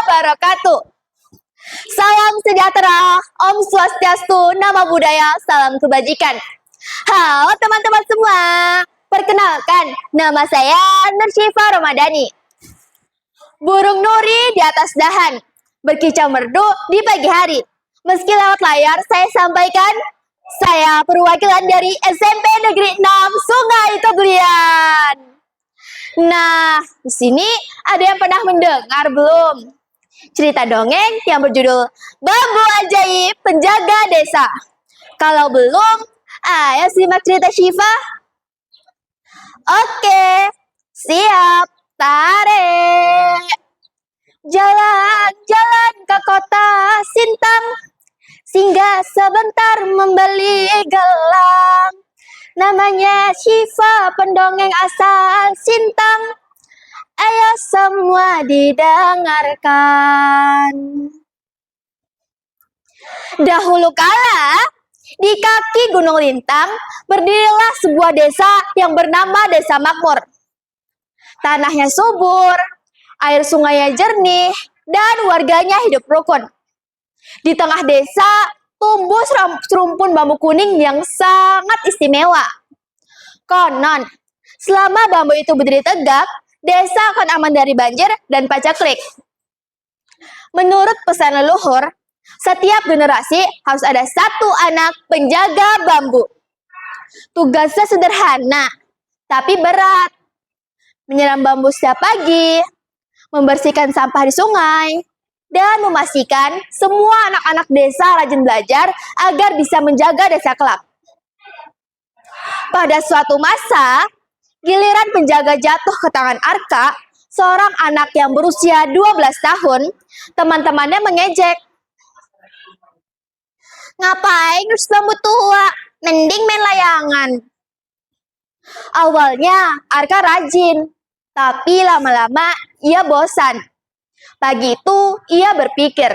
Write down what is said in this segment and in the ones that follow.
wabarakatuh. Salam sejahtera, Om Swastiastu, Namo Buddhaya, salam kebajikan. Halo teman-teman semua, perkenalkan nama saya Nur Syifa Ramadhani. Burung nuri di atas dahan, berkicau merdu di pagi hari. Meski lewat layar saya sampaikan, saya perwakilan dari SMP Negeri 6 Sungai Keblian. Nah, di sini ada yang pernah mendengar belum? Cerita dongeng yang berjudul Bambu Ajaib Penjaga Desa. Kalau belum, ayo simak cerita Syifa. Oke, siap, tarik. Jalan-jalan ke kota Sintang, singgah sebentar membeli gelang. Namanya Syifa, pendongeng asal Sintang. Ayo semua didengarkan. Dahulu kala, di kaki Gunung Lintang, berdirilah sebuah desa yang bernama Desa Makmur. Tanahnya subur, air sungainya jernih, dan warganya hidup rukun. Di tengah desa, tumbuh serumpun bambu kuning yang sangat istimewa. Konon, selama bambu itu berdiri tegak, desa akan aman dari banjir dan pacaklik. Menurut pesan leluhur, setiap generasi harus ada satu anak penjaga bambu. Tugasnya sederhana, tapi berat. Menyiram bambu setiap pagi, membersihkan sampah di sungai, dan memastikan semua anak-anak desa rajin belajar agar bisa menjaga desa kelak. Pada suatu masa, giliran penjaga jatuh ke tangan Arka, seorang anak yang berusia 12 tahun, teman-temannya mengejek. Ngapain urus bambu tua? Mending main layangan. Awalnya Arka rajin, tapi lama-lama ia bosan. Pagi itu ia berpikir,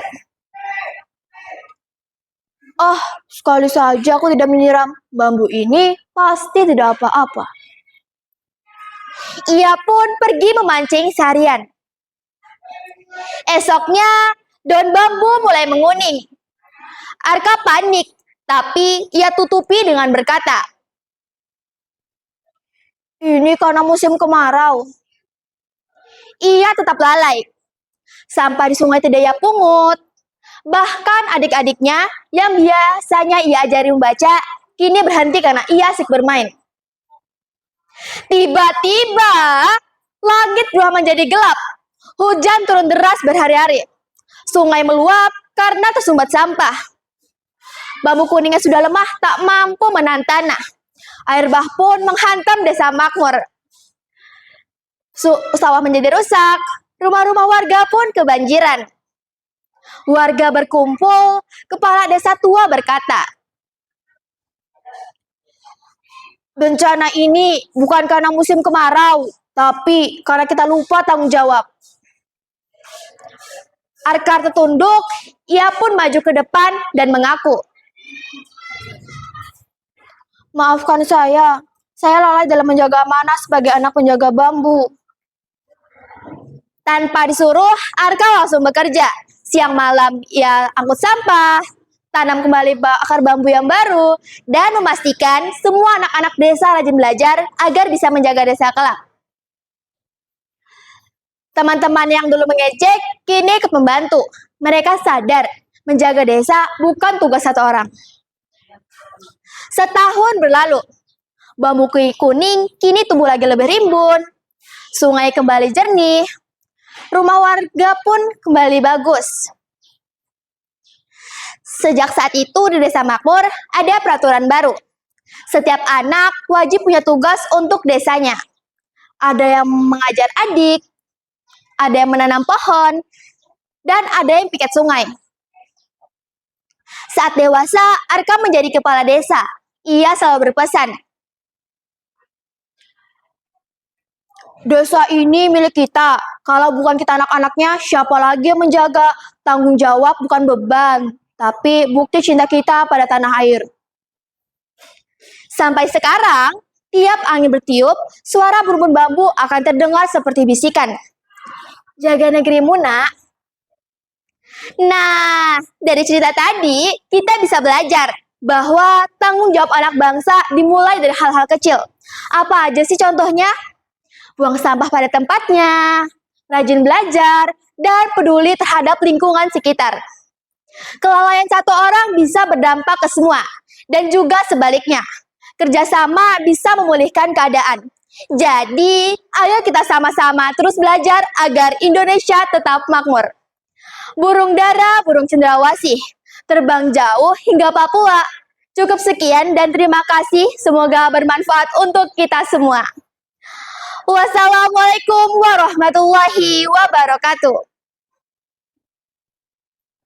"Oh, sekali saja aku tidak menyiram. Bambu ini pasti tidak apa-apa." Ia pun pergi memancing seharian. Esoknya, daun bambu mulai menguning. Arka panik, tapi ia tutupi dengan berkata, "Ini karena musim kemarau." Ia tetap lalai. Sampah di sungai tidak ia pungut. Bahkan adik-adiknya yang biasanya ia ajari membaca, kini berhenti karena ia asik bermain. Tiba-tiba, langit berubah menjadi gelap. Hujan turun deras berhari-hari. Sungai meluap karena tersumbat sampah. Bambu kuningnya sudah lemah, tak mampu menahan tanah. Air bah pun menghantam Desa Makmur. Sawah menjadi rusak, rumah-rumah warga pun kebanjiran. Warga berkumpul, kepala desa tua berkata, "Bencana ini bukan karena musim kemarau, tapi karena kita lupa tanggung jawab." Arka tertunduk, ia pun maju ke depan dan mengaku, "Maafkan saya lalai dalam menjaga amanah sebagai anak penjaga bambu." Tanpa disuruh, Arka langsung bekerja. Siang malam ia angkut sampah, tanam kembali akar bambu yang baru, dan memastikan semua anak-anak desa rajin belajar agar bisa menjaga desa kelak. Teman-teman yang dulu mengejek, kini ikut membantu. Mereka sadar, menjaga desa bukan tugas satu orang. Setahun berlalu, bambu kuning kini tumbuh lagi lebih rimbun, sungai kembali jernih, rumah warga pun kembali bagus. Sejak saat itu di Desa Makmur ada peraturan baru. Setiap anak wajib punya tugas untuk desanya. Ada yang mengajar adik, ada yang menanam pohon, dan ada yang piket sungai. Saat dewasa, Arka menjadi kepala desa. Ia selalu berpesan, "Desa ini milik kita. Kalau bukan kita anak-anaknya, siapa lagi yang menjaga? Tanggung jawab bukan beban, tapi bukti cinta kita pada tanah air." Sampai sekarang, tiap angin bertiup, suara berumpun bambu akan terdengar seperti bisikan. "Jaga negerimu, nak." Nah, dari cerita tadi, kita bisa belajar bahwa tanggung jawab anak bangsa dimulai dari hal-hal kecil. Apa aja sih contohnya? Buang sampah pada tempatnya, rajin belajar, dan peduli terhadap lingkungan sekitar. Kelalaian satu orang bisa berdampak ke semua, dan juga sebaliknya. Kerjasama bisa memulihkan keadaan. Jadi, ayo kita sama-sama terus belajar agar Indonesia tetap makmur. Burung dara, burung cendrawasih, terbang jauh hingga Papua. Cukup sekian dan terima kasih. Semoga bermanfaat untuk kita semua. Wassalamualaikum warahmatullahi wabarakatuh.